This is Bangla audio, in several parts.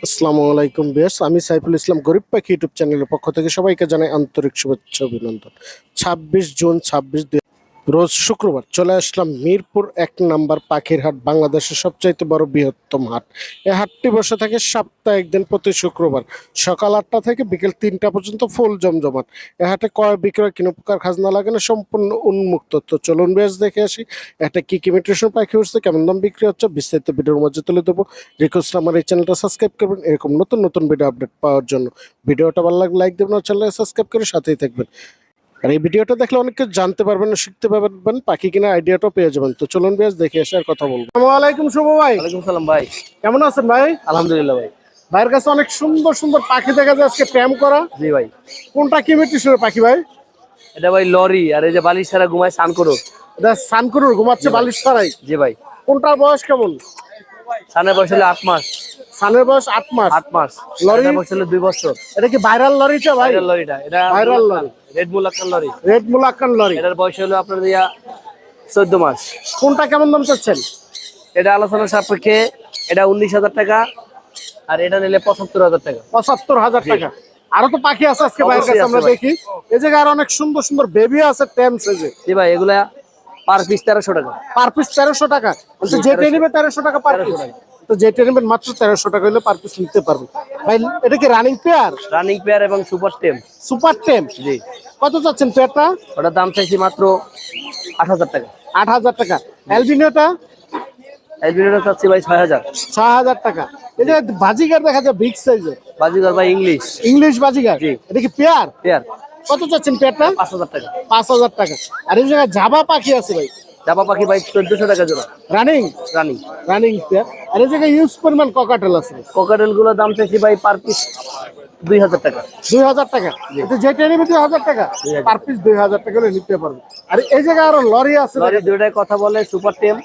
আসসালামু আলাইকুম বেশ, আমি সাইফুল ইসলাম গরিব পাখি ইউটিউব চ্যানেলের পক্ষ থেকে সবাইকে জানাই আন্তরিক শুভেচ্ছা অভিনন্দন। ২৬ জুন রোজ শুক্রবার চলে আসলাম মিরপুর ১ নম্বর পাখির হাট, বাংলাদেশের সবচাইতে বড় বৃহত্তম হাট। এই হাটটি বসে থাকে সপ্তাহে একদিন প্রতি শুক্রবার সকাল ৮টা থেকে বিকেল ৩টা পর্যন্ত ফুল জমজমাট। এ হাটে ক্রয় বিক্রয় কোনো প্রকার খাজনা লাগে না, সম্পূর্ণ উন্মুক্ত। তো চলুন বেশ দেখে আসি একটা কি ইমিটেশন পাখি উঠছে, কেমন দাম বিক্রি হচ্ছে, বিস্তারিত ভিডিওর মাঝে তুলে দেবো। রিকোয়েস্ট আমার এই চ্যানেলটা সাবস্ক্রাইব করবেন এরকম নতুন নতুন ভিডিও আপডেট পাওয়ার জন্য। ভিডিওটা ভালো লাগলে লাইক দেবেন, চ্যানেল সাবস্ক্রাইব করে সাথেই থাকবেন। আর এই ভিডিওটা দেখলে অনেক কিছু জানতে পারবেন, শিখতে পারবেন, পাখি কিনা আইডিয়াটাও পেয়ে যাবেন। তো চলুন বেশ দেখে এসে আর কথা বলবো। আসসালামু আলাইকুম শুভ ভাই। ওয়ালাইকুম সালাম ভাই। কেমন আছেন ভাই? আলহামদুলিল্লাহ ভাই। ভাইয়ের কাছে অনেক সুন্দর সুন্দর পাখি দেখা যায় আজকে, ট্যাম করা। জি ভাই। কোনটা কি ইমিটেশনের পাখি ভাই? এটা ভাই লরি, আর এই যে বালিশ ছাড়া ঘুমায় সান করো। এটা সানকুরুর ঘুমাচ্ছে বালিশ ছাড়াই। জি ভাই। কোনটার বয়স কেমন? সানের বয়স হলো 8 মাস। সানের বয়স ৮ মাস। 8 মাস। লরি লরির বয়স হলো 2 বছর। এটা কি ভাইরাল লরিটা ভাই? ভাইরাল লরিটা, এটা viral lorry, red মুলাক্কান lorry. Red মুলাক্কান lorry. এটার বয়স হলো আপনার দিয়া 14 মাস। কোনটা কেমন দাম চাচ্ছেন? এটা আলোচনার সাপেক্ষে এটা 19,000 টাকা, আর এটা নিলে 75,000 টাকা। ৭৫,০০০ টাকা। আরো তো পাখি আছে আজকে ভাইয়ের কাছে, অবশ্যই আমরা আছে ভাই। দেখি। এই জায়গায় আরো অনেক সুন্দর সুন্দর বেবি আছে, টেম সাইজে। জি ভাই, এগুলা পার পিস 1300 টাকা। পার পিস ১৩০০ টাকা। তো যেটা নিবে ১৩০০ টাকা পার পিস। তো যেটা নেবেন মাত্র ১৩০০ টাকা হলে পার পিস নিতে পারবেন। ভাই এটা কি রানিং পেয়ার? রানিং পেয়ার এবং সুপার টেম। সুপার টেম। জি। কত চাচ্ছেন পেয়ারটা? ওটার দাম চাইছি মাত্র 8,000 টাকা। ৮,০০০ টাকা। অ্যালবিনোটা এই ভিডিওটা চাচ্ছি ভাই 6,000। ৬,০০০ টাকা। এটা বাজিগার দেখা যায় বিগ সাইজে। বাজিগর ভাই ইংলিশ। ইংলিশ বাজিগার। জি। এটা কি পেয়ার? পেয়ার কত চাচ্ছেন পেয়ারটা? 5,000 টাকা। ৫,০০০ টাকা। আর এই জায়গায় জাবা পাখি আছে ভাই, জাবা পাখি ভাই 1400 টাকা জোড়া। Running running. Running pair. আর এই জায়গায় ইউজ পরিমাণ ককাটেল আছে। কোকাটেল গুলোর দাম চাইছি ভাই পার পিস 2,000 টাকা। ২,০০০ টাকা। এটা যেটা নেবে ২,০০০ টাকা, পার পিস ২,০০০ টাকা হলে নিতে পারবে। আর এই জায়গায় আরো লরি আছে। লরি দুইটাই কথা বলে, সুপার টেম।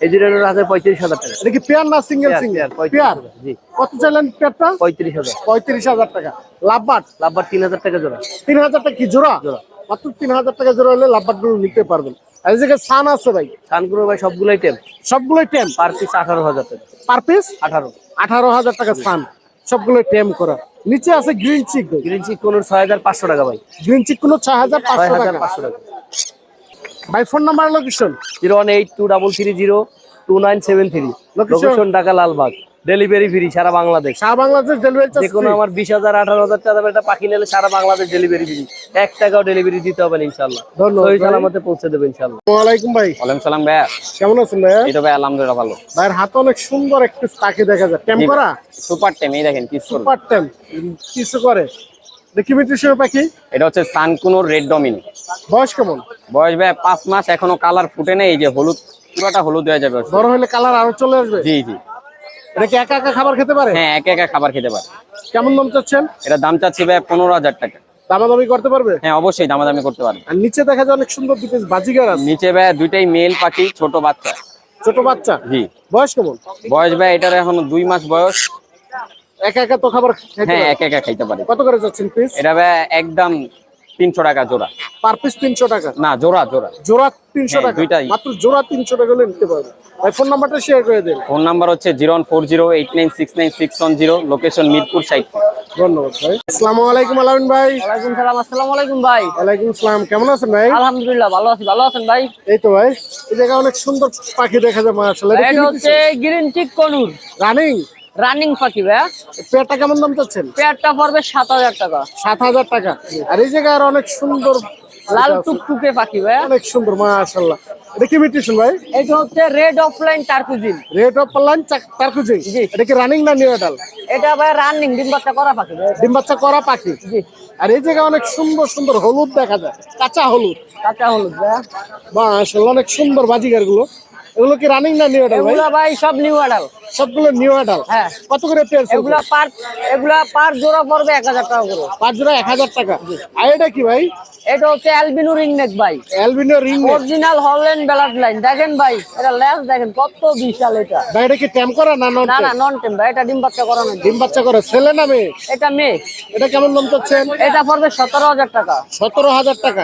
এই দুইটার আছে 35,000 টাকা। এটা কি পেয়ার না সিঙ্গেল সিঙ্গেল? পেয়ার। জি। কত চাইলেন পেয়ারটা? 35,000। ৩৫,০০০ টাকা। লাভবাট লাভবার 3,000 টাকা জোড়া। ৩,০০০ টাকা কি জোড়া? জোড়া। মাত্র ৩,০০০ টাকা জোড়া হলে লাভবাট গুলো নিতে পারবেন। আর এই জায়গায় সান আছে ভাই, সানগুলো ভাই সবগুলাই টেম। সবগুলোই টেম। পার পিস 18,000 টাকা। Per piece 18। ১৮,০০০ টাকা সান, সবগুলোই টেম করা। নিচে আছে গ্রিন চিক ভাই। গ্রিন চিক কোন 6,500 টাকা ভাই। গ্রিন চিক কোনো ৬,৫০০ টাকা। 6,500 টাকা। ভাই phone number location? 01823332973। Location Dhaka Lalbagh. Delivery free সারা বাংলাদেশ। সারা বাংলাদেশ ডেলিভারি চার্জ। যে কোনো আমার 20,000 18,000 টাকা একটা পাখি নিলে সারা বাংলাদেশ ডেলিভারি ফ্রি। 1 টাকাও ডেলিভারি দিতে হবে না ইনশাআল্লাহ। ধন্যবাদ সহি ভাই। সালামতে পৌঁছে দেবে ইনশাআল্লাহ। আসসালামু আলাইকুম ভাই। ওয়ালাইকুম সালাম ভাইয়া। কেমন আছেন ভাইয়া? এই তো ভাই আলহামদুলিল্লাহ ভালো। ভাইয়ের হাতে অনেক সুন্দর একটি পাখি দেখা যায়, টেম করা। সুপার টেম, এই দেখেন পিস করুন। সুপার টেম কিছু করে। দেখি মিটিশনের পাখি। এটা হচ্ছে সানকুনোর রেড ডমিন। বয়স কেমন? বয়স ভাই 5 মাস, এখনো কালার ফুটে নেই। এই যে হলুদ, পুরোটা হলুদ হয়ে যাবে। বড় হলে কালার আরো চলে আসবে। জি জি। এটা কি একা একা খাবার খেতে পারে? হ্যাঁ, একা একা খাবার খেতে পারে। কেমন দাম চাচ্ছেন? এটা দাম চাচ্ছি ভাই 15,000 টাকা। দামাদামি করতে পারবে? হ্যাঁ অবশ্যই দামাদামি করতে পারবে। আর নিচে দেখা যায় অনেক সুন্দর দুটো বাজিগার আছে। নিচে ভাই দুইটাই মেল পাখি, ছোট বাচ্চা। ছোট বাচ্চা। জি। বয়স কেমন? বয়স ভাই এটার এখনো 2 মাস বয়স। একা একা তো খাবার খেতে হ্যাঁ, পারে। একা একা খাইতে পারে। কত করে যাচ্ছেন পিস? এটা ভাই একদম 300 টাকা জোড়া। পার পিস ৩০০ টাকা। না, জোড়া জোড়া। জোড়া ৩০০ হ্যাঁ, টাকা। দুইটাই। মাত্র জোড়া ৩০০ টাকা হলে নিতে পারবে। ভাই ফোন নাম্বারটা শেয়ার করে দেন। ফোন নাম্বার হচ্ছে 01408969610। Location Mirpur side. ধন্যবাদ ভাই। আসসালামু আলাইকুম আলামিন ভাই। ওয়ালাইকুম সালাম। আসসালামু আলাইকুম ভাই। ওয়ালাইকুম আসসালাম। কেমন আছেন ভাই? আলহামদুলিল্লাহ ভালো আছি। ভালো আছেন ভাই? এই তো ভাই, এই জায়গায় অনেক সুন্দর পাখি দেখা যায় মাশাআল্লাহ। এটা হচ্ছে green cheek conure running running পাখি ভাই। পেয়ারটা কেমন দাম চাচ্ছেন? পেয়ারটা পড়বে 7,000 টাকা। ৭,০০০ টাকা। আর এই জায়গায় আর অনেক সুন্দর লাল টুকটুকে পাখি ভাই। অনেক সুন্দর মাশাআল্লাহ। এটা কি মিউটেশন ভাই? এটা হচ্ছে red opaline turquoisine. Red opaline turquoisine. জি। এটা কি রানিং না নিউ অ্যাডাল্ট? এটা ভাই রানিং ডিম বাচ্চা করা পাখি ভাই। ডিম বাচ্চা করা পাখি। জি। আর এই জায়গায় অনেক সুন্দর সুন্দর হলুদ দেখা যায়, কাঁচা হলুদ। কাঁচা হলুদ ভাই। মাশাআল্লাহ অনেক সুন্দর বাজিগার গুলো। এগুলো কি রানিং না নিউ অ্যাডাল্ট ভাই? এগুলা ভাই সব নিউ অ্যাডাল। সবগুলো নিউ অ্যাডাল্ট। হ্যাঁ। কত করে পেয়ার? এগুলা পার জোড়া পড়বে 1,000 টাকা করে। 5 জোড়া ১,০০০ টাকা। আর এটা কি ভাই? এটা হচ্ছে অ্যালবিনো রিংনেক ভাই। Albino ring. Original Holland blood line. দেখেন ভাই, এটা লেজ দেখেন কত বিশাল এটা। ভাই এটা কি ট্যাম করা না নন? না না, নন টেম ভাই। এটা ডিম বাচ্চা করানো। ডিম বাচ্চা করে ছেলে না মেয়ে? এটা মেয়ে। এটা কেমন দাম চাচ্ছেন? এটা পড়বে 17,000 টাকা। ১৭,০০০ টাকা।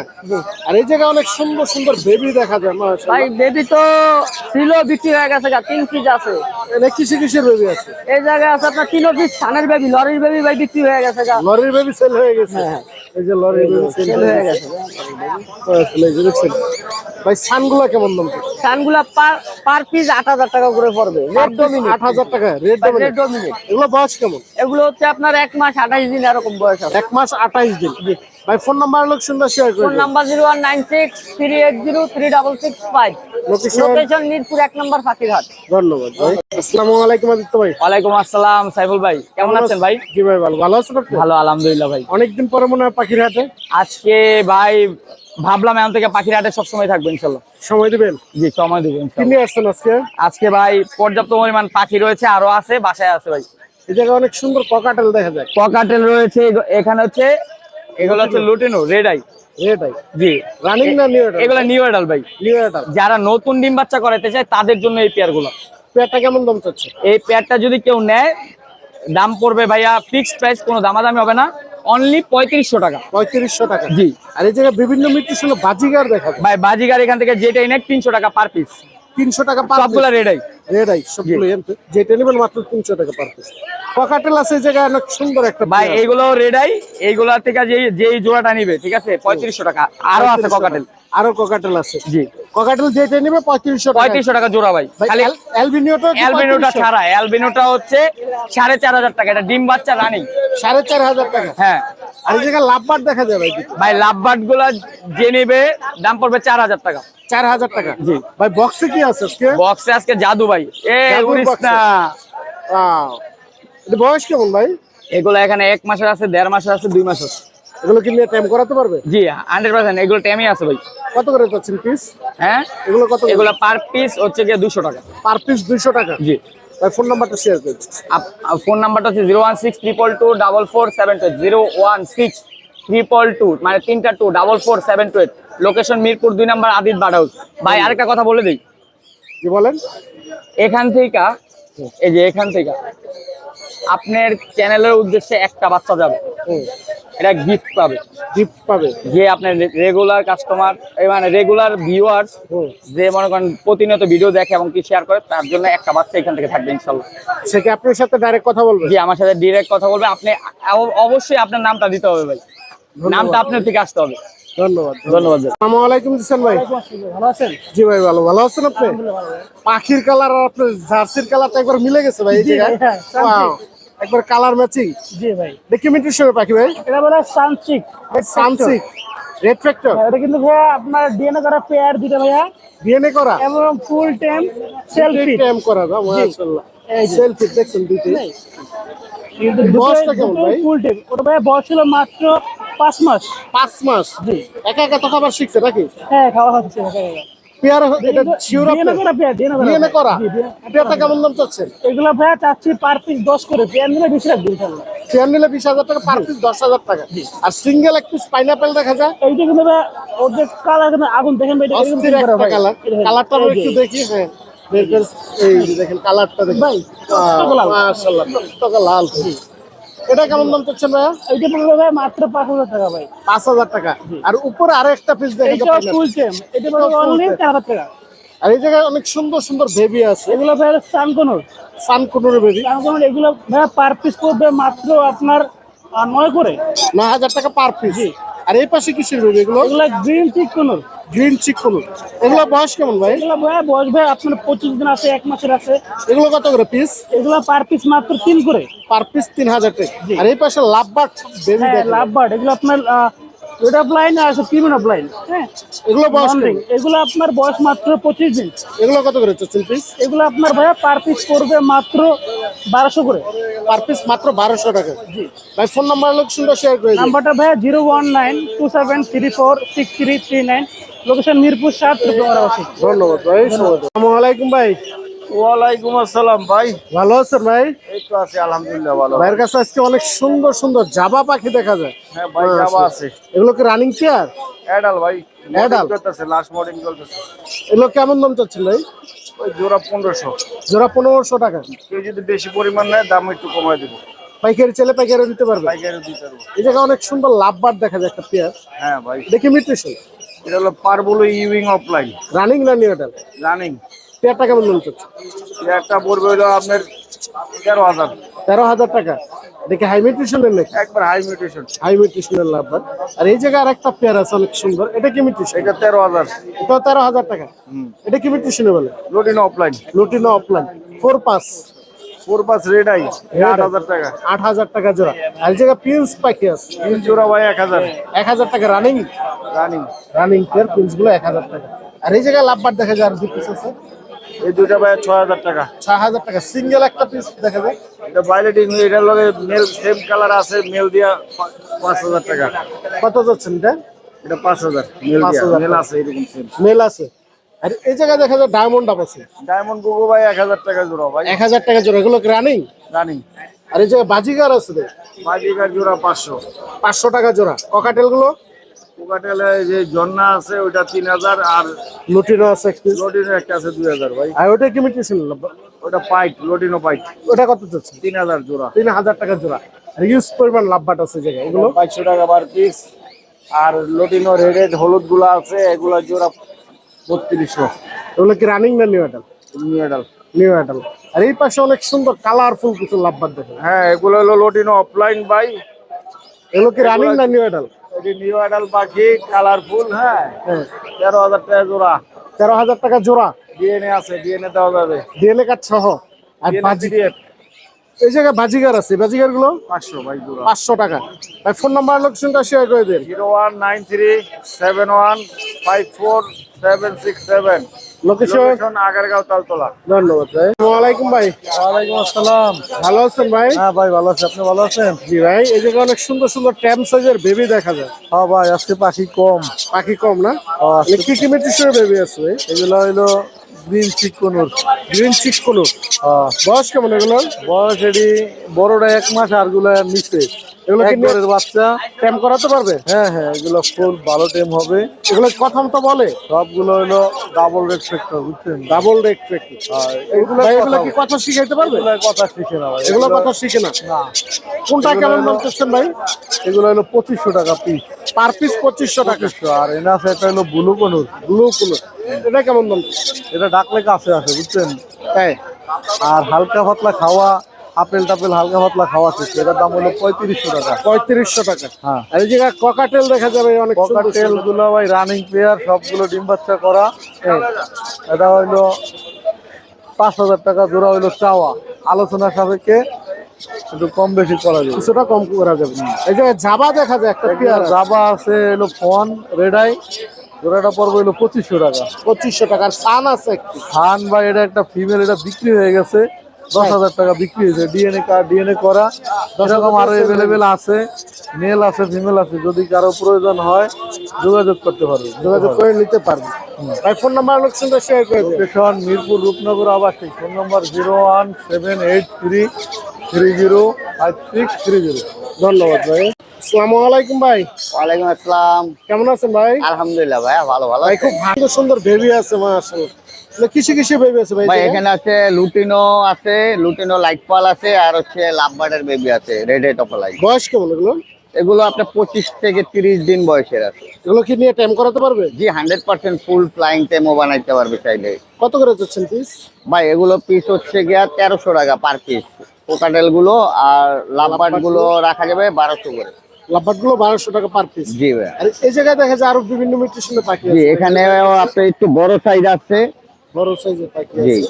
আর এই জায়গায় অনেক সুন্দর সুন্দর বেবি দেখা যায় মাশাআল্লাহ। ভাই বেবি তো ছিল বিক্রি হয়ে গেছে গা, 3 পিস আছে। এটা কিসের বেবি আছে? এই জায়গায় আছে আপনার 3 পিস সানের বেবি, লরির বেবি ভাই বিক্রি হয়ে গেছে গা। লরির বেবি সেল হয়ে গেছে। হ্যাঁ। এই যে লরির বেবি সেল হয়ে গেছে। আসলে এই যে দেখছেন ভাই, সানগুলা কেমন দাম? সানগুলা পার পিস 8000 টাকা করে পড়বে। রেড ডমিনেট 8000 টাকা। Red dominate. এগুলো বয়স কেমন? এগুলো হচ্ছে আপনার 1 মাস 28 দিন এরকম বয়স আছে। 1 মাস 28 দিন। ভাই ফোন নাম্বার লোকেশনটা শেয়ার করে ফোন দিন। নাম্বার 01963803665। লোকেশন মিরপুর 1 নম্বর ফাঁকিরহাট। ধন্যবাদ ভাই। আসসালামু আলাইকুম আদিত্য ভাই। ওয়ালাইকুম আসসালাম সাইফুল ভাই, কেমন আছেন ভাই? জি ভাই ভালো আছেন আপনি? ভালো আলহামদুলিল্লাহ ভাই। অনেকদিন পরে মনে হয় পাখির হাটে। আজকে ভাই ভাবলাম এখন থেকে পাখির হাটে সবসময় থাকবো ইনশাল্লাহ। সময় দিবেন? জি সময় দেবো কি ইনশাল্লাহ। নিয়ে আসছেন আজকে? আজকে ভাই পর্যাপ্ত পরিমাণ পাখি রয়েছে, আরো আছে, বাসায় আছে ভাই। এই জায়গায় অনেক সুন্দর ককাটেল দেখা যায়। পকাটেল রয়েছে, এখানে হচ্ছে এগুলো হচ্ছে lutino red eye. Red I G running না নিউ অ্যাডাল্ট? এগুলো নিউ অ্যাডাল্ট ভাই। New adult. যারা নতুন ডিম বাচ্চা করাতে চায় তাদের জন্য এই পেয়ার গুলো। পেয়ারটা কেমন দাম চাচ্ছে? এই পেয়ারটা যদি কেউ নেয় দাম পড়বে ভাইয়া ফিক্সড প্রাইস, কোনো দামাদামি হবে না, অনলি 3500 টাকা। 3500 টাকা। জি। আর এই জায়গায় বিভিন্ন মিউটেশনে বাজিগার দেখা যায়। ভাই বাজিগার এখান থেকে যেটাই নেয় 300 টাকা পার পিস। 300 টাকা পার সবগুলা রেড আই। রেড আই সবগুলো যেটা নেবেন মাত্র 300 টাকা পার পিস। ককাটেল আছে এই জায়গায় অনেক সুন্দর একটা ভাই পেয়ার। এইগুলো রেড আই, এইগুলা থেকে যেই জোড়াটা নিবে ঠিক আছে 3500 টাকা। আরো আছে ককাটেল। আরো ককাটেল আছে। জি ককাটেল যেটা নেবে 3500 টাকা। 3500 টাকা জোড়া ভাই। খালি অ্যালবিনোটা অ্যালবিনোটা ছাড়া, অ্যালবিনোটা হচ্ছে 4500 টাকা, এটা ডিম বাচ্চা রানিং। 4500 টাকা। হ্যাঁ আর এই জায়গায় লাভবার্ড দেখা যায় ভাই। ভাই লাভবার্ড গুলা যে নেবে দাম পড়বে 4000 টাকা। 4000 টাকা। জি। ভাই বক্সে কি আছে আজকে? বক্সে আজকে জাদু ভাই। জাদুর উড়িস box না। ওয়াও। এটা বয়স কেমন ভাই? এগুলো এখানে 1 মাসের আছে, 1.5 মাসের আছে, 2 মাসের আছে। এগুলো কি নিয়ে টাইম করাতে পারবে? জি 100% এগুলো টেমই আছে ভাই। কত করে যাচ্ছেন পিস? হ্যাঁ এগুলো কত? এগুলো পার পিস হচ্ছে গিয়ে 200 টাকা। পার পিস 200 টাকা। জি। ভাই ফোন নাম্বারটা শেয়ার করুন। ফোন নাম্বারটা হচ্ছে 016224472, 01622 মানে 3টা 2 4472। লোকেশন মিরপুর 2 নম্বর আদিত বার্ড হাউস। ভাই আরেকটা কথা বলে দেই, কি বলেন? এখান থেকে এই যে এখান থেকে আপনার চ্যানেলের উদ্দেশ্যে একটা বাচ্চা যাবে, এটা গিফট পাবে। গিফট পাবে। যে আপনার রেগুলার কাস্টমার মানে রেগুলার ভিউয়ার্স, যে মনে করেন প্রতিনিয়ত ভিডিও দেখে এবং কি শেয়ার করে, তার জন্য একটা বাচ্চা এখান থেকে থাকবে ইনশাল্লাহ। সে কি আপনার সাথে ডাইরেক্ট কথা বলবে? জি আমার সাথে ডিরেক্ট কথা বলবে। আপনি অবশ্যই আপনার নামটা দিতে হবে ভাই, নামটা আপনার থেকে আসতে হবে। ধন্যবাদ। ধন্যবাদ। আসসালামু আলাইকুম দিছেন ভাই। ভালো আছেন? জি ভাই ভালো আছেন আপনি? পাখির কালার আর আপনার জার্সির কালারটা একবার মিলে গেছে ভাই এই জায়গায়। ওয়াও, একবার কালার ম্যাচিং। জি ভাই। দেখি মিউটেশনের পাখি ভাই। এটা বলে সানচিক। সানসিক রেড ফ্যাক্টর। এটা কিন্তু ভাইয়া আপনার ডিএনএ করা পেয়ার দুটো ভাইয়া, ডিএনএ করা এবং ফুল টাইম সেলফি টাইম করা দাও মাশাআল্লাহ। সেলফি দেখছেন দুটো। কিন্তু বয়সটা কেমন ভাই? Full time. ওটা ভাইয়া বয়স ছিল মাত্র 5 মাস। 5 মাস। জি। একা একা তো খাবার শিখছে নাকি? হ্যাঁ খাওয়া হচ্ছে। পেয়ার এটা শিওর আপনি? ডিএনএ করা পেয়ার, ডিএনএ করা। পেয়ারটা কেমন দাম চাচ্ছেন? এগুলো ভাইয়া চাচ্ছি পার পিস 10 করে, পেয়ার নিলে 20 রাখবো ইনশাআল্লাহ। চেয়ার নিলে 20,000 টাকা, পার পিস 10,000 টাকা। আর সিঙ্গেল এক পিস পাইনাপেল দেখা যায়। এইটা কিন্তু ভাইয়া ওর যে কালার কিন্তু আগুন দেখেন ভাই, এটা এরকম অস্থির করা একটা ভাই। কালার। কালারটা আমরা একটু দেখি। হ্যাঁ বের করে এই যে দেখেন কালারটা দেখেন ভাই, টকটকে লাল। মাশাআল্লাহ টকটকে লাল। এটা কেমন দাম চাচ্ছেন ভাই? এইটা পড়বে ভাই মাত্র 5000 টাকা ভাই। 5,000 টাকা। আর উপরে আরো একটা পিস দেখেন এইটা ফুল টাইম, এটা পড়বে অনলি 4000 টাকা। আর এই জায়গায় অনেক সুন্দর সুন্দর বেবি আছে। এগুলো ভাই সানকোনর। সানকুনুর বেবি। সানকোনর এগুলো ভাই পার পিস পড়বে মাত্র আপনার 9 করে। 9,000 টাকা পার পিস। আর এই পাশে কিসের বেবি এগুলো? এগুলো গ্রিন চিক কোনর। গ্রিন চিকুনুর। এগুলো বয়স কেমন ভাই? এগুলো ভাই বয়স ভাই আপনার 25 দিন আছে, 1 মাসের আছে। এগুলো কত করে পিস? এগুলো পার পিস মাত্র 3 করে। পার পিস 3,000 টাকা। আর এই পাশে লাভবার্ড বেবি হ্যাঁ দেখেন। লাভবার্ড এগুলো আপনার রেড অফ লাইন আর আছে প্রিমিয়াম অফ লাইন। হ্যাঁ এগুলো বয়স কেমন? এগুলো আপনার বয়স মাত্র 25 দিন। এগুলো কত করে চাচ্ছেন পিস? এগুলো আপনার ভাইয়া পার পিস পড়বে মাত্র 1200 করে। পার পিস মাত্র 1200 টাকা। ভাই ফোন নাম্বার লোকেশনটা শেয়ার করে দিন। নাম্বারটা ভাইয়া 01927346339, লোকেশন মিরপুর 7 ত্রিপুরাবাসী। ধন্যবাদ ভাই। আসসালামু আলাইকুম ভাই। ওয়ালাইকুম আসসালাম ভাই। ভালো আছেন ভাই? এই তো আছি আলহামদুলিল্লাহ ভালো। ভাইয়ের কাছে আজকে অনেক সুন্দর সুন্দর জাবা পাখি দেখা যায়। হ্যাঁ ভাই জাবা আছে। এগুলো কি রানিং পেয়ার? অ্যাডাল ভাই। Adult? করতেছে লাস্ট মর্নিং চলতেছে। এগুলো কেমন দাম চাচ্ছেন ভাই? ওই জোড়া 1500। জোড়া 1500 টাকা। কেউ যদি বেশি পরিমাণ নেয় দাম একটু কমায় দেবো। পাইকারি চাইলে পাইকারি দিতে পারবে। পাইকারি দিতে পারবো। এই জায়গায় অনেক সুন্দর লাভবার্ড দেখা যায় একটা পেয়ার। হ্যাঁ ভাই। দেখি মিউটেশন। এটা হলো পারবুলো ইউইং অফলাইন রানিং না নিউ অ্যাডাল্ট? রানিং। পেয়ারটা কেমন দাম চাচ্ছে? একটা পড়বে হলো আপনার 13,000। 13,000 টাকা। দেখে হাই মিউটেশনের নাকি? একবার হাই মিউটেশন। হাই মিউটেশনের লাভবান। আর এই জায়গায় আরেকটা পেয়ার আছে অনেক সুন্দর, এটা কি মিউটেশন? এটা 13,000। এটাও 13,000 টাকা। এটা কি মিউটেশনে বলে? Lutino opaline. লুটিনো অফলাইন 4 পাস। 4 পাস রেড আই 8,000 টাকা। 8,000 টাকা জোড়া। আর এই জায়গায় প্রিন্স পাখি আছে 3 জোড়া ভাই 1,000 1,000 টাকা running. Running. Running pair Prince গুলো 1,000 টাকা। আর এই জায়গায় লাভবার দেখা যায় আর 2 পিস আছে এই দুইটা ভাই 6,000 টাকা। 6,000 টাকা। সিঙ্গেল একটা পিস দেখা যায়। এটা ভায়োলেটিং, এটার লগে মেল সেম কালার আছে, মেল দিয়া 5,000 টাকা। কত যাচ্ছেন এটা? এটা 5,000 মেল দিয়া, 5,000 মেল আছে এরকম সেম। মেল আছে। আর এই জায়গায় দেখা যায় ডায়মন্ড আপ আছে ডায়মন্ড গুগো ভাই 1,000 টাকা জোড়া ভাই। 1,000 টাকা জোড়া। এগুলো কি রানিং? রানিং। আর এই জায়গায় বাজিগার আছে রে, মাঝিকার জোড়া 500। 500 টাকা জোড়া। ককাটেল গুলো কোকাটেলে যে জন্না আছে ওইটা 3,000, আর লুটিনো আছে এক পিস। লোডিনো একটা আছে 2,000 ভাই। আর ওটা কি মিউটেশন? ওটা পাইট, লোডিনো পাইট ওটা কত যাচ্ছে? 3,000 জোড়া। 3,000 টাকা জোড়া। আর ইউজ পরিমাণ লাভবাট আছে জায়গায় এগুলো। 500 টাকা পার পিস। আর লোডিনো রেড হলুদ গুলা আছে, এগুলা জোড়া 3200। এগুলো কি রানিং না new adult? New adult. New adult. আর এই পাশে অনেক সুন্দর কালারফুল কিছু লাভবাট দেখে। হ্যাঁ, এগুলো হলো লোডিনো অফলাইন ভাই। এগুলো কি রানিং না নিউ অ্যাডাল? এটি নিউ অ্যাডাল পাখি, কালারফুল। হ্যাঁ, হ্যাঁ। 13,000 টাকা জোড়া। 13,000 টাকা জোড়া। ডিএনএ আছে, ডিএনএ দেওয়া যাবে। ডিএনএ কার্ড সহ। আর বাজি এই জায়গায় বাজিগার আছে, বাজিগার গুলো 500 ভাই জোড়া। 500 টাকা। ভাই ফোন নাম্বার লোকেশনটা শেয়ার করে দেন। 019371546767। Location location Agargaon Taltala. ধন্যবাদ ভাই। আসসালামু আলাইকুম ভাই। ওয়ালাইকুম আসসালাম। ভালো আছেন ভাই? হ্যাঁ ভাই, ভালো আছি। আপনি ভালো আছেন? জি ভাই। এই জায়গায় অনেক সুন্দর সুন্দর ট্যাম সাইজের বেবি দেখা যায়। হ্যাঁ ভাই, আজকে পাখি কম। পাখি কম না? কি কি মিউটেশনের বেবি আছে ভাই? এগুলো হইলো গ্রিন চিকনুর। গ্রিন চিক কোন বয়স কেমন এগুলো? বয়স এটি বড়টা 1 মাস, আর গুলা নিচে এগুলো কি একবারের বাচ্চা। ট্যাম করাতে পারবে? হ্যাঁ হ্যাঁ, এগুলো ফুল ভালো টেম হবে। এগুলো কথা মতো বলে? সবগুলো হলো ডাবল রেড ফ্যাক্টর, বুঝছেন? Double red trekking. এগুলো এগুলো কি কথা শিখাইতে পারবে? এগুলো কথা শিখে না ভাই। এগুলো কথা শিখে না। না। কোনটা কেমন দাম চাচ্ছেন ভাই? এগুলো হলো 2500 টাকা পিস। পার পিস 2500 টাকা। আর এনা আছে একটা হলো ব্লু কনুর। ব্লু কুলো এটা কেমন দাম? এটা ডাকলে কাছে আছে, বুঝছেন? তাই? আর হালকা পাতলা খাওয়া, আপেল টাপেল হালকা পাতলা খাওয়া শিখছে, এটার দাম হলো 3500 টাকা। 3500 টাকা। হ্যাঁ। আর এই জায়গায় ককাটেল দেখা যাবে অনেক সুন্দর ককাটেল সুন্দর। গুলো ভাই রানিং পেয়ার, সবগুলো ডিম বাচ্চা করা। এটা হইলো 5,000 টাকা জোড়া হইলো চাওয়া। আলোচনা সাপেক্ষে একটু কম বেশি করা যাবে। কিছুটা কম করা যাবে। এই জায়গায় জাবা দেখা যায় একটা পেয়ার জাবা আছে হলো ফন রেডাই, জোড়াটা পড়বে হলো 2500 টাকা। 2500 টাকা। আর সান আছে একটি। খান ভাই, এটা একটা ফিমেল, এটা বিক্রি হয়ে গেছে। 10,000 টাকা বিক্রি হয়েছে। ডিএনএ কার্ড, ডিএনএ করা। এরকম আরো অ্যাভেলেবেল আছে, মেল আছে, ফিমেল আছে। যদি কারো প্রয়োজন হয় যোগাযোগ করতে পারবে, যোগাযোগ করে নিতে পারবে। ভাই ফোন নাম্বার লোকেশনটা শেয়ার করে দেন। লোকেশন মিরপুর রূপনগর আবাসিক। ফোন নম্বর 01783305630। ধন্যবাদ ভাই। আসসালামু আলাইকুম ভাই। ওয়ালাইকুম আসসালাম। কেমন আছেন ভাই? আলহামদুলিল্লাহ ভাই, ভালো ভালো। ভাই খুব সুন্দর সুন্দর বেবি আছে মাশাআল্লাহ। কিসে কিসে বেবি আছে ভাই? ভাই এখানে আছে লুটিনো আছে, লুটিনো লাইট পাল আছে, আর হচ্ছে লাভবার্ডের বেবি আছে, রেড হেড অফলাই। বয়স কেমন এগুলো? এগুলো আপনার 25 থেকে 30 দিন বয়সের আছে। এগুলো কি নিয়ে টাইম করাতে পারবে? জি 100% ফুল ফ্লাইং টেমও বানাইতে পারবে চাইলে। কত করে যাচ্ছেন পিস? ভাই এগুলো পিস হচ্ছে গিয়া 1300 টাকা পার পিস। কোকাটেল গুলো আর লাভবার্ড গুলো রাখা যাবে 1200 করে। লাভবার্ড গুলো 1200 টাকা পার পিস। জি ভাই। আর এই জায়গায় দেখা যায় আরো বিভিন্ন মিউটেশনের পাখি জি আছে। এখানে আপনার একটু বড় সাইজ আছে। বড় সাইজের পাখি জি আছে।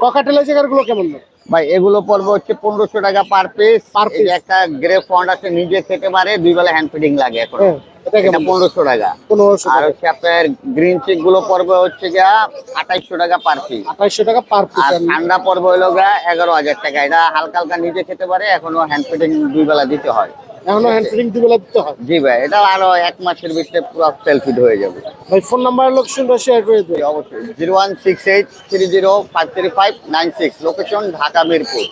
ককাটেলের জায়গার গুলো কেমন দাম? ভাই এগুলো পড়বে হচ্ছে 1500 টাকা পার পিস। Per piece? একটা গ্রে ফন্ড আছে, নিজে খেতে পারে, 2 বেলা হ্যান্ড ফিডিং লাগে এখন। হ্যাঁ, এটা এটা কেমন? 1500 টাকা। 1500 আর টাকা। হচ্ছে আপনার গ্রিন চিক গুলো পড়বে হচ্ছে গিয়া 2800 টাকা পার পিস। 2800 টাকা পার পিস। আর ঠান্ডা পড়বে হলো গিয়া 11,000 টাকা। এটা হালকা হালকা নিজে খেতে পারে, এখনো হ্যান্ড ফিডিং 2 বেলা দিতে হয়। এখনো হ্যান্ড ফিডিং দিবেলা দিতে হয়। জি ভাই, এটা আরো 1 মাসের ভিতরে পুরো সেল ফিড হয়ে যাবে। ভাই ফোন নাম্বার লোকেশনটা শেয়ার করে দিন। জি, অবশ্যই 0168305596, লোকেশন ঢাকা মিরপুর।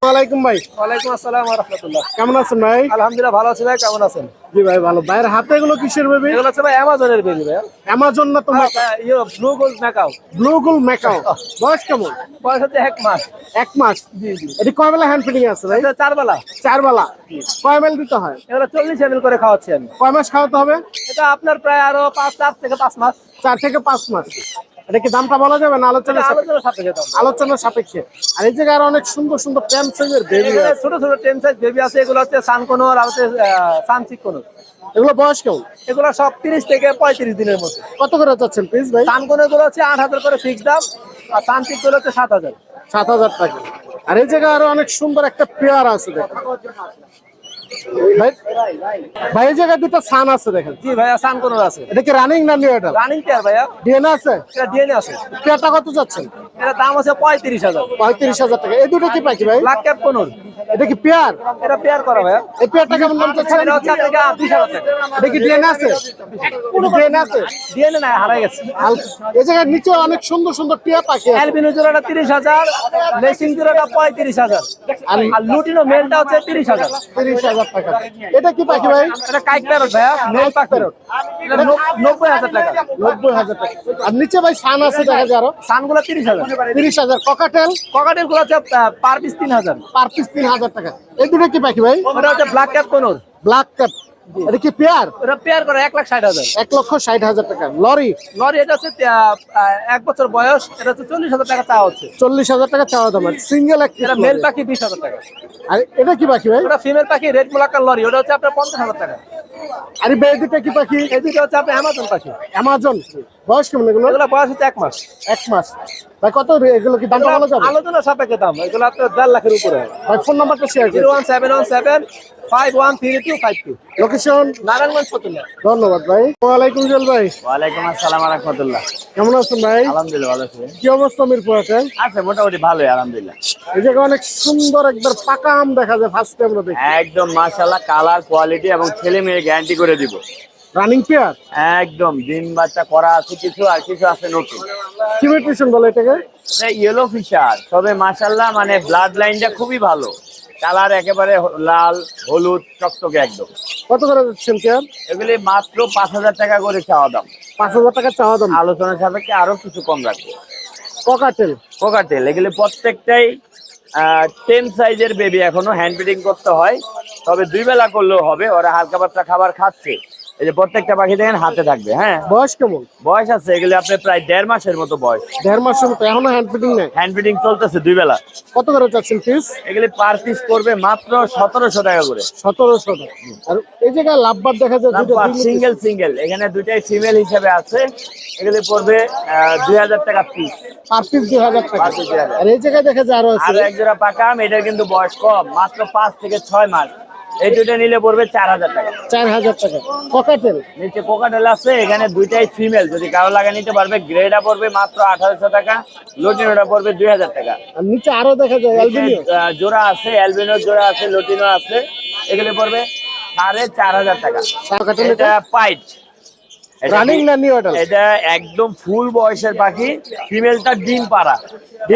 ওয়ালাইকুম ভাই। ওয়ালাইকুম আসসালাম ওয়া রাহমাতুল্লাহ। কেমন আছেন ভাই? আলহামদুলিল্লাহ ভালো আছি ভাই, কেমন আছেন? জি ভাই ভালো। ভাইয়ের হাতে এগুলো কিসের বেবি? এগুলো হচ্ছে ভাই অ্যামাজনের বেবি ভাই। অ্যামাজন না তোমার? Blue gold macaw. Blue gold macaw. বয়স কেমন? বয়স হচ্ছে 1 মাস। 1 মাস। জি জি। এটি কয় বেলা হ্যান্ড ফিডিং আছে ভাই? এটা 4 বেলা। 4 বেলা। কয় মেল দিতে হয়? এগুলো 40 ml করে খাওয়াচ্ছি আমি। কয় মাস খাওয়াতে হবে? এটা আপনার প্রায় আরো 4 থেকে 5 মাস। 4 থেকে 5 মাস। এটা কি দামটা বলা যাবে না আলোচনা আলোচনা সাপেক্ষে দাম। আলোচনা সাপেক্ষে? আর এই জায়গায় আরো অনেক সুন্দর সুন্দর প্যান্ট সাইজের বেবি এখানে আছে, ছোট ছোট 10 সাইজ বেবি আছে, এগুলো হচ্ছে সানকোনর আর হচ্ছে সানচিক কোনর। এগুলো বয়স কেমন? এগুলো সব 30 থেকে 35 দিনের মধ্যে। কত করে চাচ্ছেন পিস ভাই? সানকোনর গুলো হচ্ছে 8000 করে ফিক্স দাম, আর সানচিক গুলো হচ্ছে 7000। 7000 টাকা। আর এই জায়গায় আরো অনেক সুন্দর একটা পেয়ার আছে দেখেন ভাই। ভাই এই জায়গায় দুটো সান আছে দেখেন। জি ভাইয়া, সানকোনর আছে। এটা কি রানিং না নিউ এটা? রানিং পেয়ার ভাইয়া, ডিএনএ আছে? এটা ডিএনএ আছে। পেয়ারটা কত যাচ্ছেন? এটা দাম আছে 35000। 35000 টাকা। এই দুটো কি পাখি ভাই? ব্ল্যাক ক্যাপ কোনর, এটা কি পেয়ার? এটা পেয়ার করা ভাইয়া। এই পেয়ারটা কেমন দাম চাচ্ছেন? এটা হচ্ছে আপনাকে 20000 টাকা। এটা কি ডিএনএ আছে? ডিএনএ আছে? ডিএনএ না, হারাই গেছে। এই জায়গায় নিচে অনেক সুন্দর সুন্দর টিয়া পাখি আছে। অ্যালবিনো জোড়াটা 30000, লেসিং জোড়াটা 35000, আর লুটিনো মেলটা হচ্ছে 30000। 30000 টাকা। এটা কি পাখি ভাই? এটা কাইট প্যারট ভাইয়া, মেল পাখি। এটা 90000 টাকা। 90000 টাকা। আর নিচে ভাই সান আছে দেখা যায় আরো সানগুলো 30000। 30000। ককাটেল? ককাটেল গুলো হচ্ছে পার পিস 3000। পার পিস 3000 টাকা। এই দুটো কি পাখি ভাই? ওটা হচ্ছে ব্ল্যাক ক্যাপ কোনর, ব্ল্যাক ক্যাপ। এটা কি পেয়ার? ওটা পেয়ার করে 1,60,000। 1,60,000 টাকা। লরি? লরি এটা হচ্ছে 1 বছর বয়স, এটা হচ্ছে 40,000 টাকা চা হচ্ছে। 40,000 টাকা চাওয়া দাম। সিঙ্গেল এক এটা মেল পাখি 20,000 টাকা। আর এটা কি পাখি ভাই? ওটা ফিমেল পাখি রেড মুলাক্কার লরি, ওটা হচ্ছে আপনার 50,000 টাকা। আর এই দুটো কি পাখি? এই দুটো হচ্ছে আপনার অ্যামাজন পাখি। অ্যামাজন। বয়স কেমন এগুলো? এগুলো বয়স হচ্ছে 1 মাস। 1 মাস। ভাই কত এগুলো কি দামটা বলা যাবে? আলোচনা সাপেক্ষে দাম, এগুলো আপনার 1.5 লাখের উপরে। ভাই ফোন নাম্বারটা শেয়ার করুন। 01717513252। লোকেশন? নারায়ণগঞ্জ ফতুল্লা। ধন্যবাদ ভাই। ওয়ালাইকুম জল ভাই, ওয়ালাইকুম আসসালাম ওয়া রাহমাতুল্লাহ। কেমন আছেন ভাই? আলহামদুলিল্লাহ ভালো আছি। কি অবস্থা মিরপুর হাটে? আছে মোটামুটি ভালোই আলহামদুলিল্লাহ। এই জায়গায় অনেক সুন্দর একবার পাকা আম দেখা যায় ফার্স্ট টাইম আমরা দেখি। একদম মাশাআল্লাহ, কালার কোয়ালিটি এবং ছেলে মেয়ে গ্যারান্টি করে দিব। Running pair? একদম ডিম বাচ্চা করা আছে কিছু, আর কিছু আছে নতুন। কি নিউট্রিশন বলে এটাকে? ইয়েলো ফিশার, তবে মাশাআল্লাহ মানে ব্লাড লাইনটা খুবই ভালো। কালার একেবারে লাল হলুদ চকচকে একদম। কত করে যাচ্ছেন পেয়ার? এগুলি মাত্র 5000 টাকা করে চাওয়া দাম। 5000 টাকা চাওয়া দাম। আলোচনা সাপেক্ষে আরো কিছু কম রাখবো। ককাটেল? কোকাটেল এগুলি প্রত্যেকটাই 10 সাইজের বেবি, এখনো হ্যান্ড ফিডিং করতে হয়, তবে 2 বেলা করলেও হবে। ওরা হালকা পাতলা খাবার খাচ্ছে। এই যে প্রত্যেকটা পাখি দেখেন হাতে থাকবে। হ্যাঁ, বয়স কেমন? বয়স আছে এগুলি আপনার প্রায় 1.5 মাসের মতো বয়স। 1.5 মাসের মতো, এখনো হ্যান্ড ফিডিং নেই? হ্যান্ড ফিডিং চলতেছে 2 বেলা। কত করে চাচ্ছেন পিস? এগুলি পার পিস করবে মাত্র 1700 টাকা করে। 1700 টাকা। আর এই জায়গায় লাভবার দেখা যায় দুটো সিঙ্গেল সিঙ্গেল, এখানে দুটাই ফিমেল হিসেবে আছে। এগুলি পড়বে 2000 টাকা পিস। পার পিস 2000 টাকা। আর এই জায়গায় দেখা যায় আরো আছে। আর এক জোড়া পাকা আম, এটার কিন্তু বয়স কম, মাত্র 5 থেকে 6 মাস। এই দুটো নিলে পড়বে 4000 টাকা। 4000 টাকা। ককাটেল? নিচে কোকাটেল আছে, এখানে দুইটাই ফিমেল, যদি কারো লাগা নিতে পারবে। গ্রেডা পড়বে মাত্র 1800 টাকা, লটিনোটা পড়বে 2000 টাকা। আর নিচে আরো দেখা যায় অ্যালবিনিও জোড়া আছে, অ্যালবিনো জোড়া আছে, লটিনো আছে। এগুলি পড়বে 4500 টাকা। ককাটেল এটা পাইট, রানিং না নিউ অ্যাডাল্ট? এটা একদম ফুল বয়সের পাখি, ফিমেলটা ডিম পাড়া।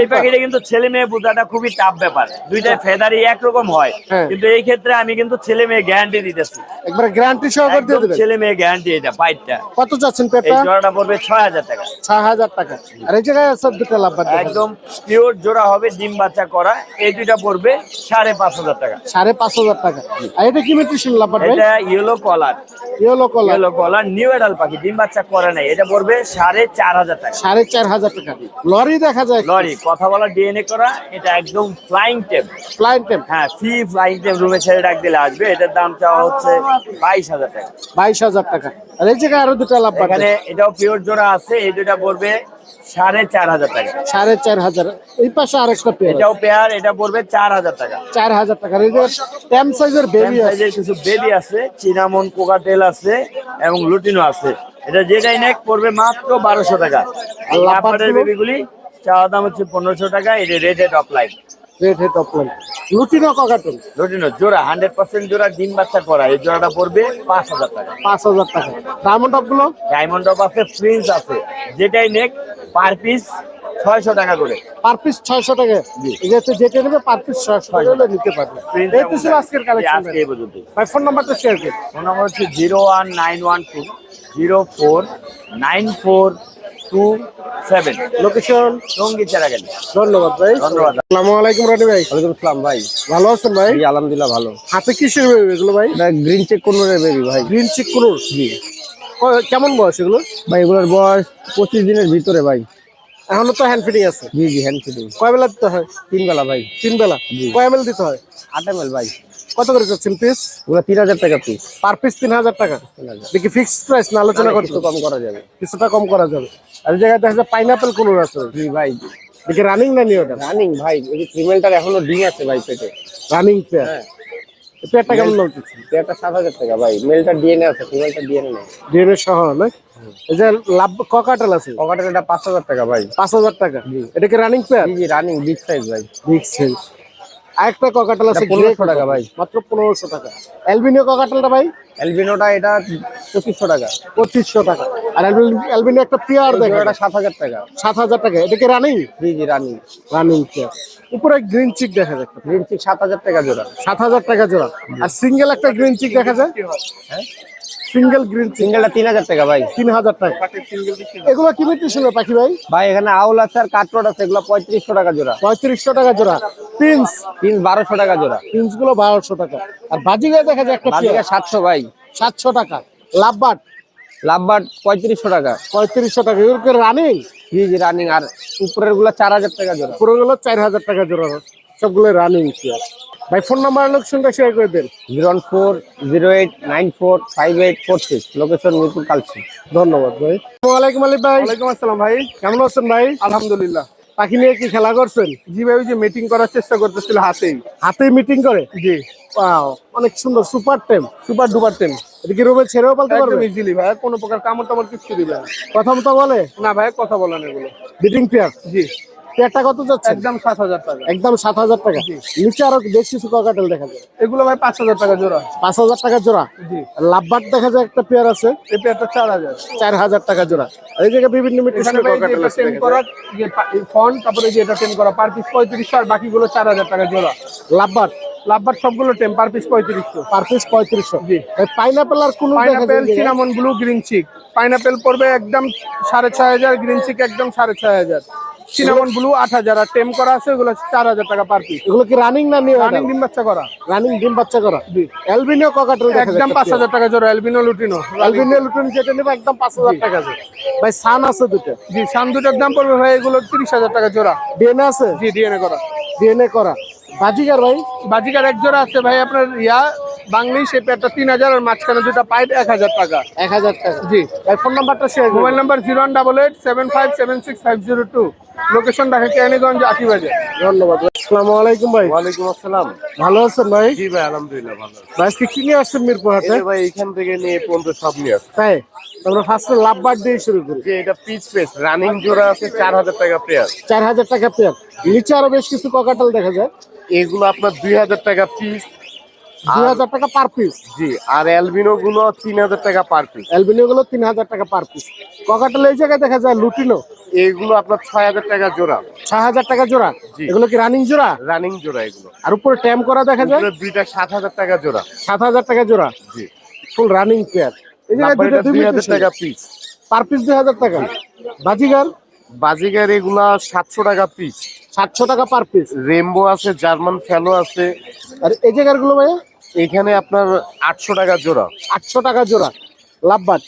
এই পাখিটা কিন্তু ছেলে মেয়ে বোঝাটা খুবই টাফ ব্যাপার, দুইটা ফেদারই একরকম হয়। হ্যাঁ। কিন্তু এই ক্ষেত্রে আমি কিন্তু ছেলে মেয়ে গ্যারান্টি দিতেছি, একবার গ্যারান্টি সহকারে দিয়ে একদম দেবেন? ছেলে মেয়ে গ্যারান্টি। এটা পাইটটা কত চাচ্ছেন এই পেটা? জোড়াটা পড়বে 6000 টাকা। 6000 টাকা। আর এই জায়গায় সব দুটো লাভবার দেখা যায়। একদম পিওর জোড়া হবে, ডিম বাচ্চা করা। এই দুইটা পড়বে 5500 টাকা। 5500 টাকা। আর এটা কি নিউট্রিশন লাভবার ভাই? এটা ইয়েলো কলার, ইয়েলো কলার। ইয়েলো কলার নিউ এডাল পাখি, ডিম বাচ্চা করে নাই। এটা পড়বে 4500 টাকা। 4500 টাকা। লরি দেখা যায়? লরি কথা বলা ডিএনএ করা, এটা একদম ফ্লাইং টেপ। Flying tame? হ্যাঁ, ফ্লাইং টেপ, রুমে ছেড়ে ডাক দিলে আসবে। এটার দাম চাওয়া হচ্ছে 22000 টাকা। 22000 টাকা। আর এই জায়গায় আরো দুটো লাভবার। এখানে এটাও পিওর জোড়া আছে, এই দুটা পড়বে 4500 টাকা। 4500। এই পাশে আরেকটা পেয়ার। এটাও পেয়ার, এটা পড়বে 4000 টাকা। 4000 টাকা। আর এই যে টেম সাইজের বেবি আছে? সাইজের কিছু বেবি আছে, চিনামন কোকাটেল আছে এবং লুটিনো আছে। এটা যেটাই নেক পড়বে মাত্র 1200 টাকা। আর লাভবারের বেবিগুলি চাওয়া দাম হচ্ছে 1500 টাকা। এটা red head offline, red head offline. Lutino cockatiel? Lutino জোড়া 100% জোড়া, ডিম বাচ্চা করা। এই জোড়াটা পড়বে 5000 টাকা। 5000 টাকা। ডায়মন্ড অফ গুলো? ডায়মন্ড অফ আছে, প্রিন্স আছে, যেটাই নেক পার পিস 600 টাকা করে। পার পিস 600 টাকা। জি। এই যে যেটা নেবে পার পিস 600 টাকা হলে নিতে পারবে। Print এই তো ছিল আজকের কালেকশন। আজকে এই পর্যন্ত। ভাই ফোন নাম্বারটা শেয়ার করুন। ফোন নম্বর হচ্ছে 01912049427। লোকেশন? টঙ্গী চেরাগালি। ধন্যবাদ ভাই। ধন্যবাদ। আসসালামু আলাইকুম রানি ভাই। ওয়ালাইকুম আসসালাম ভাই। ভালো আছেন ভাই? জি আলহামদুলিল্লাহ ভালো। হাতে কিসের বেবি এগুলো ভাই? এটা গ্রিন চেক কোনরের বেবি ভাই। Green cheek conure? জি কেমন বয়স এগুলো? ভাই, এগুলোর বয়স 25 দিনের ভিতরে ভাই। এখনো তো হ্যান্ড ফিটিং আছে। জি জি হ্যান্ড ফিটিং। কয় বেলা দিতে হয়? 3 বেলা ভাই। 3 বেলা। কয় এমএল দিতে হয়? 8 ml ভাই। কত করে যাচ্ছেন পিস? ওগুলো 3000 টাকা পিস। পার পিস 3000 টাকা। দেখি ফিক্সড প্রাইস না আলোচনা করতে কিছু কম করা যাবে। কিছুটা কম করা যাবে। আর এই জায়গায় দেখা যায় পাইনাপেল কোন আছে? জি ভাই। দেখি রানিং না নিয়ে ওটা? রানিং ভাই, এই ফিমেলটার এখনো ডিম আছে ভাই পেটে। Running pair. হ্যাঁ। পেয়ারটা কেমন লাগছে? পেয়ারটা 7000 টাকা ভাই। মেলটা ডিএনএ আছে, ফিমেলটা ডিএনএ নেই। ডিএনএ সহ না? এই যে লাভ ককাটেল আছে, পকেটের এটা 5000 টাকা ভাই। 5000 টাকা। এটা কি রানিং পেয়ার? জি জি রানিং বিগ সাইজ ভাই। Big size. আরেকটা ককাটেল আছে 1500 টাকা ভাই। মাত্র 1500 টাকা। অ্যালবিনো ককাটেলটা ভাই? অ্যালবিনোটা এটা 2500 টাকা। 2500 টাকা। আর অ্যালবিনো একটা পেয়ার দেখা এটা 7000 টাকা। 7000 টাকা। এটা কি রানিং? জি জি রানিং। Running pair. উপরে গ্রিন চিক দেখা যায়, গ্রিন চিক 7000 টাকা জোড়া। 7000 টাকা জোড়া। আর সিঙ্গেল একটা গ্রিন চিক দেখা যায়, সিঙ্গেল গ্রিন চিক সিঙ্গেলটা 3000 টাকা ভাই। 3000 টাকা। এগুলো কি মিউটেশনের পাখি ভাই? ভাই এখানে আউল আছে আর কাটরোড আছে, এগুলো 3500 টাকা জোড়া। 3500 টাকা জোড়া। পিন্স? পিস 1200 টাকা জোড়া। পিন্স গুলো 1200 টাকা। আর বাজিগার দেখা যায় একটা বাজিকা পেয়ার 700 ভাই। 700 টাকা। লাভবার্ড লাভবার্ড 3500 টাকা। 3500 টাকা। এগুলো কি রানিং? জি জি রানিং। আর উপরের গুলো 4000 টাকা জোড়া। পুরোগুলো 4000 টাকা জোড়া। সবগুলো রানিং পেয়ার। ভাই ফোন নাম্বার লোকেশনটা শেয়ার করে দেন। 01408945846, লোকেশন মিরপুর কালচি। ধন্যবাদ ভাই। আসসালামু আলাইকুম আলিফ ভাই। ওয়ালাইকুম আসসালাম ভাই। কেমন আছেন ভাই? আলহামদুলিল্লাহ। পাখি নিয়ে কি খেলা করছেন? জি ভাই, ওই যে মিটিং করার চেষ্টা করতেছিল হাতেই। হাতেই মিটিং করে? জি। ওয়াও, অনেক সুন্দর। সুপার টেম। Super duper ten. এটা কি রুমে ছেড়েও পালতে একদম পারবে? ইজিলি ভাই, কোনো প্রকার কামড় টামড় কিছু দিবে না। কথা মতো বলে? না ভাই, কথা বলেন এগুলো। Mating pair. জি। পেয়ারটা কত যাচ্ছে? একদম 7000 টাকা। একদম 7000 টাকা। নিচে আরো বেশ কিছু ককাটেল দেখা যায়। এগুলো ভাই 5000 টাকা জোড়া। 5000 টাকা জোড়া। জি। লাভবার্ড দেখা যায় একটা পেয়ার আছে, এই পেয়ারটা 4000। 4000 টাকা জোড়া। আর এই জায়গায় বিভিন্ন এখানে মিউটেশনের ভাই যে ককাটেল এটা আছে টেন দেখা করা, যায়। যে ফন্ট, তারপরে যে এটা টেন করা পার পিস 3500, আর বাকিগুলো 4000 টাকা জোড়া। লাভবার্ড লাভবার সবগুলো টেম পার পিস 3500। Per piece 3500। জি। পাইনাপেল আর কোন দেখা পাইনাপেল, যায়? Cinnamon blue, green cheek. Pineapple পড়বে একদম 6500, গ্রিন চিক একদম 6500, সিনামন ব্লু 8000, আর টেম করা আছে ওগুলো 4000 টাকা পার পিস। এগুলো কি রানিং না নিউ? রানিং ডিম বাচ্চা করা। রানিং ডিম বাচ্চা করা। জি। অ্যালবিনো ককাটেল দেখা যায় একদম 5000 টাকা জোড়া। Albino lutino. অ্যালবিনো লুটিন যেটা নেবে একদম 5000 টাকা জোড়া। ভাই সান আছে দুটো। জি, সান দুটোর দাম পড়বে ভাই এগুলো 30000 টাকা জোড়া। ডিএনএ আছে? জি, ডিএনএ করা। ডিএনএ করা। বাজিগার ভাই? বাজিকার এক জোড়া আছে ভাই আপনার বাংলি, সে পেয়ারটা 3000, আর মাঝখানে দুটো পাইপ 1000 টাকা। 1000 টাকা। জি। ভাই ফোন নাম্বারটা share mobile number 01887576502, location Dhaka Keraniganj, Akibazar. ধন্যবাদ। আসসালামু আলাইকুম ভাই। ওয়ালাইকুম আসসালাম। ভালো আছেন ভাই? জি ভাই, আলহামদুলিল্লাহ ভালো আছি। ভাই আজকে কি নিয়ে আসছেন মিরপুর হাটে? এই যে ভাই এখান থেকে নিয়ে পর্যন্ত সব নিয়ে আসছে। তাই আমরা ফার্স্টে লাভবার্ড দিয়ে শুরু করি। যে এটা পিচ ফেস রানিং জোড়া আছে 4000 টাকা পেয়ার। 4000 টাকা পেয়ার। নিচে আরো বেশ কিছু ককাটেল দেখা যায়। এগুলো আপনার 2000 টাকা পিস। 2000 টাকা পার পিস। জি। আর অ্যালবিনো গুলো 3000 টাকা পার পিস। অ্যালবিনো গুলো 3000 টাকা পার পিস। ককাটেল এই জায়গায় দেখা যায় লুটিনো এগুলো আপনার 6000 টাকা জোড়া। 6000 টাকা জোড়া। জি। এগুলো কি রানিং জোড়া? রানিং জোড়া এগুলো। আর উপরে ট্যাম করা দেখা যায় এগুলো দুইটা 7000 টাকা জোড়া। 7000 টাকা জোড়া। জি। Full running pair. এই জায়গায় লাভবার দুটো এটা 2000 টাকা পিস। পার পিস 2000 টাকা। বাজিগার? বাজিগার এগুলা 700 টাকা পিস। 700 টাকা পার পিস। রেমবো আছে, জার্মান ফেলো আছে। আর এই জায়গার গুলো ভাইয়া? এখানে আপনার 800 টাকা জোড়া। 800 টাকা জোড়া। লাভবার্ড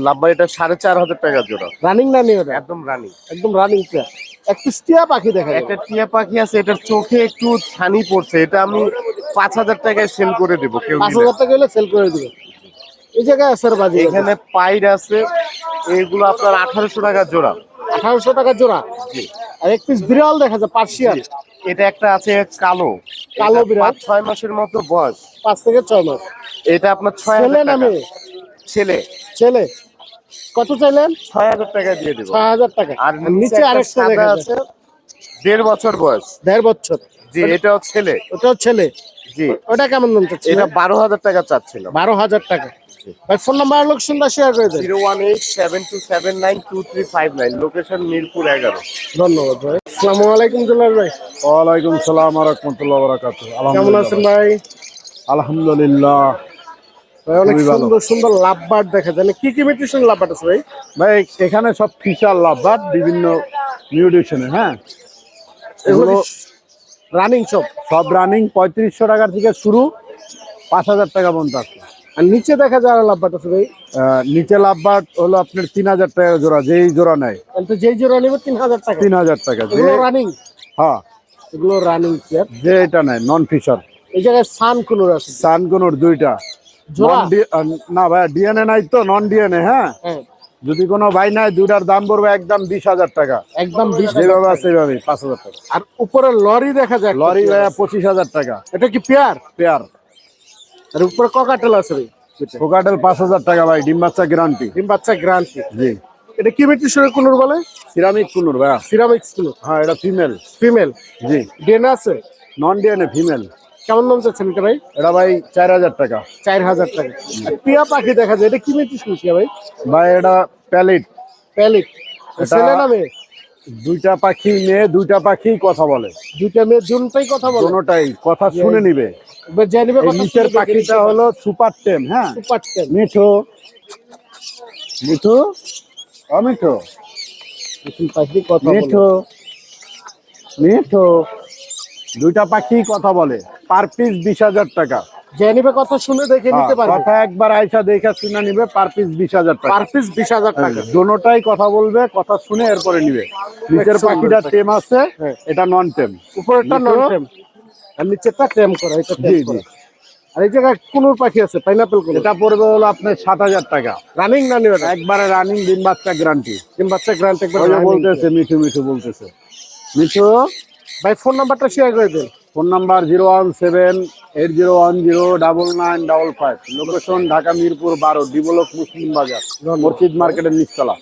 লাভবার এটা 4500 টাকা জোড়া। রানিং না নিয়ে ওটা? একদম রানিং। একদম রানিং পেয়ার। এক পিস টিয়া পাখি দেখা যায়। একটা টিয়া পাখি আছে, এটার চোখে একটু ছানি পড়ছে, এটা আমি 5000 টাকায় সেল করে দেবো কেউ নিলে। 5000 টাকা হলে সেল করে দিবে। এই জায়গায় আছে বাজি। এখানে পাইড আছে, এগুলো আপনার 1800 টাকা জোড়া। 1800 টাকা জোড়া। আর এক পিস বিড়াল দেখা যায় পার্সিয়ান। এটা একটা আছে কালো। কালো বিড়াল। 5-6 মাসের মতো বয়স। 5 থেকে 6 মাস। এটা আপনার ছেলে 6000 না টাকা। মেয়ে? ছেলে। ছেলে। কত চাইলেন? 6000 টাকা দিয়ে দেবো। 6000 টাকা। আর আর নিচে একটা আরেকটা সাদা দেখা আছে, আছে 1.5 বছর বয়স। 1.5 বছর। জি, এটাও ছেলে। ওটাও ছেলে। জি। ওটা কেমন দাম চাচ্ছেন? এটা 12000 টাকা চাচ্ছিলাম। 12000 টাকা। ভাই ফোন নাম্বার লোকেশনটা শেয়ার করে দেন। 01872792359, লোকেশন মিরপুর 11। ধন্যবাদ ভাই। আসসালামু আলাইকুম দুলাল ভাই। ওয়ালাইকুম সালাম ওয়া রাহমাতুল্লাহি ওয়া বারাকাতুহু। কেমন আছেন ভাই? আলহামদুলিল্লাহ। ভাই অনেক খুবই ভালো। সুন্দর সুন্দর লাভবার্ড দেখা যায়। কি কি মিউটেশন লাভবার্ড আছে ভাই? ভাই এখানে সব ফিশার লাভবার্ড, বিভিন্ন মিউটেশনে। হ্যাঁ, এগুলো এগুলো রানিং সব? সব রানিং 3500 টাকা থেকে শুরু, 5000 টাকা পর্যন্ত আছে। আর নিচে দেখা যায় আর লাভবাট আছে ভাই। নিচে লাভবাট হলো আপনার 3000 টাকা জোড়া, যেই জোড়া নেয় তাহলে তো যেই জোড়া নেবে 3000 টাকা। 3000 টাকা। যে এগুলো রানিং, হ্যাঁ এগুলো রানিং প্লেয়ার। যে এটা নেয় নন ফিশার। এই জায়গায় সান কোনোর আছে সানগুনোর দুইটা জোড়া? না ভাই ডিএনএ নাই তো, নন ডিএনএ। হ্যাঁ হ্যাঁ, যদি কোনো ভাই নাই দুইটার দাম পড়বে একদম 20,000 টাকা। একদম 20,000 যেভাবে আছে সেভাবে 5,000 টাকা। আর উপরে লরি দেখা যায় একটা লরি পেয়ার ভাইয়া আছে। 25,000 টাকা এটা কি পেয়ার? পেয়ার। আর উপরে ককাটেল আছে ভাই, কোকাটেল 5,000 টাকা ভাই, ডিম বাচ্চা গ্যারান্টি। ডিম বাচ্চা গ্যারান্টি। জি এটা কি মিটি সুরে কোনোর বলে? সিরামিক কুনুর ভাইয়া। সিরামিক্স কোনোর। হ্যাঁ এটা ফিমেল। ফিমেল জি ডিএনএ আছে? Non DNA female. কেমন দাম চাচ্ছেন এটা ভাই? এটা ভাই 4,000 টাকা। 4000 টাকা। আর টিয়া পাখি দেখা যায়, এটা কি মিটি শুনছিয়া ভাই? ভাই এটা প্যালিট। প্যালিক। এটা- ছেলে না মেয়ে? দুইটা পাখি মেয়ে, দুইটা পাখি কথা বলে। দুইটা মেয়ে দুটোই কথা বলে? কোনোটাই কথা শুনে নিবে। এবার জেনে নিবে এই কথা নিচের শুনে দেখে পাখিটা নিতে হলো সুপার টেম। হ্যাঁ সুপার টেন। মিঠু মিঠু মিঠু দেখুন পাখি কথা বলে। মিঠু মিঠু দুইটা পাখি কথা বলে। পার পিস 20,000 টাকা। জেনে নিবে কথা শুনে দেখে নিতে পারবে। কথা একবার আইসা দেখা শুনে নিবে। পার পিস 20,000 টাকা। পার পিস 20,000 টাকা। দোনোটাই কথা বলবে, কথা শুনে এরপরে নিবে। নিচের সুন্দর পাখিটা পাখি। টেম আছে, হ্যাঁ। এটা নন টেম। উপরেরটা মিঠু? নন টেম আর নিচেরটা টেম করা, এটা জি টেম জি। করা। আর এই জায়গায় কোনোর পাখি আছে, পাইনাপেল কোন? এটা পড়বে হলো আপনার 7,000 টাকা। রানিং না নিবে? একবারে রানিং ডিম বাচ্চা গ্যারান্টি। ডিম বাচ্চা গ্রান্ট একবার ওই যে running। বলতেছে মিঠু মিঠু বলতেছে। মিঠু ভাই ফোন নাম্বারটা শেয়ার করে দেন। Phone number 01780109955। Location Dhaka Mirpur 12, D block Muslim Bazar, মসজিদ মার্কেটের নিচতলা।